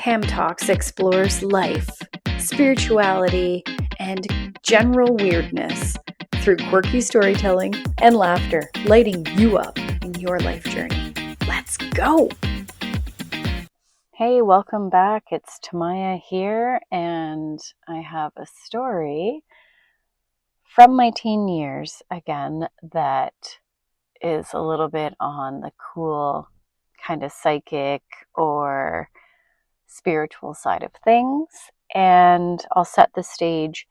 Tam Talks explores life, spirituality, and general weirdness through quirky storytelling and laughter, lighting you up in your life journey. Let's go! Hey, welcome back. It's Tamiah here, and I have a story from my teen years, again, that is a little bit on the cool kind of psychic or spiritual side of things, and I'll set the stage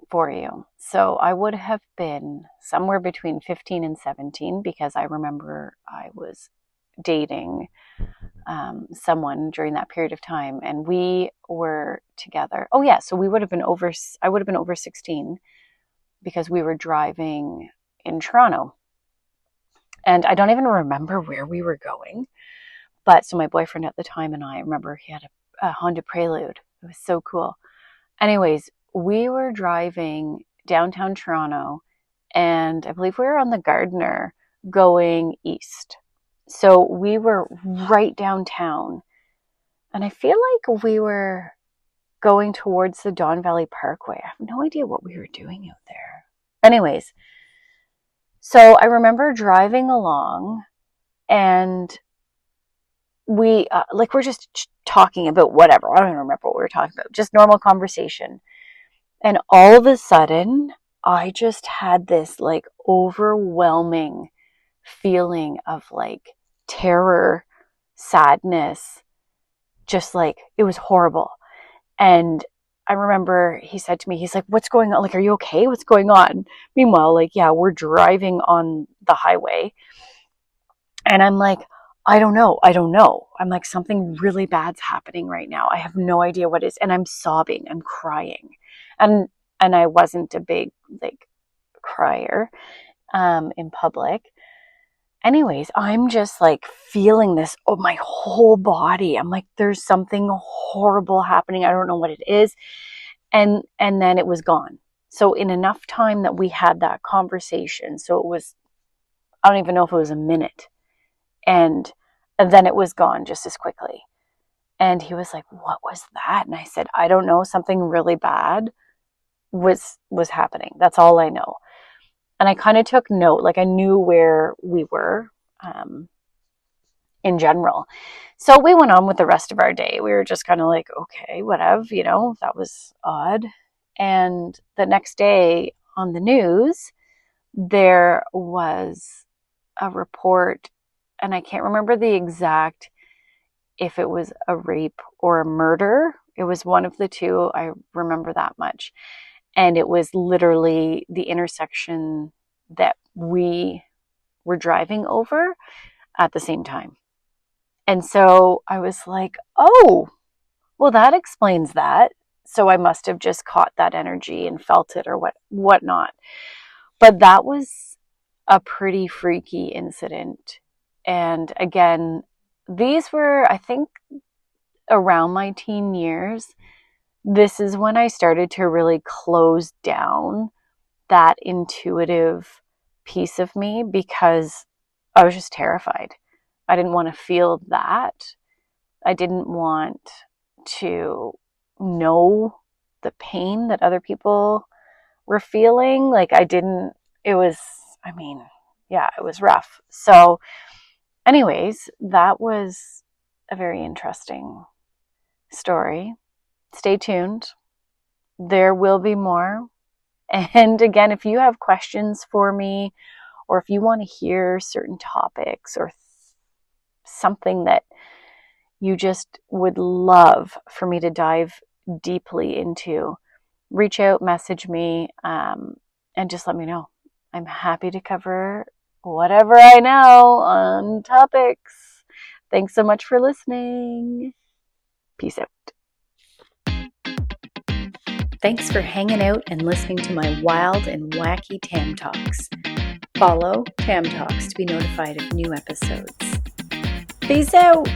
for you. So I would have been somewhere between 15 and 17 because I remember I was dating someone during that period of time, and we were together. Oh yeah, so I would have been over 16 because we were driving in Toronto. And I don't even remember where we were going. But so my boyfriend at the time and I remember he had a Honda Prelude. It was so cool. Anyways, we were driving downtown Toronto, and I believe we were on the Gardiner going east. So we were right downtown. And I feel like we were going towards the Don Valley Parkway. I have no idea what we were doing out there. Anyways, so I remember driving along, and we're just talking about whatever. I don't even remember what we were talking about. Just normal conversation. And all of a sudden, I just had this like overwhelming feeling of like terror, sadness, just like it was horrible. And I remember he said to me, he's like, what's going on? Like, are you okay? What's going on? Meanwhile, like, yeah, we're driving on the highway. And I'm like, I don't know. I'm like, something really bad's happening right now. I have no idea what it is. And I'm sobbing. I'm crying. And I wasn't a big, like, crier in public. Anyways, I'm just like feeling this, my whole body. I'm like, there's something horrible happening. I don't know what it is. And then it was gone. So in enough time that we had that conversation, so it was, I don't even know if it was a minute. And then it was gone just as quickly. And he was like, what was that? And I said, I don't know. Something really bad was happening. That's all I know. And I kind of took note, like I knew where we were in general. So we went on with the rest of our day. We were just kind of like, okay, whatever, that was odd. And the next day on the news, there was a report, and I can't remember the exact, if it was a rape or a murder. It was one of the two. I remember that much. And it was literally the intersection that we were driving over at the same time. And so I was like, oh, well, that explains that. So I must have just caught that energy and felt it or whatnot. But that was a pretty freaky incident. And again, these were, I think, around my teen years. This is when I started to really close down that intuitive piece of me because I was just terrified. I didn't want to feel that. I didn't want to know the pain that other people were feeling. Like it was rough. So anyways, that was a very interesting story. Stay tuned. There will be more. And again, if you have questions for me, or if you want to hear certain topics or something that you just would love for me to dive deeply into, reach out, message me, and just let me know. I'm happy to cover whatever I know on topics. Thanks so much for listening. Peace out. Thanks for hanging out and listening to my wild and wacky Tam Talks. Follow Tam Talks to be notified of new episodes. Peace out!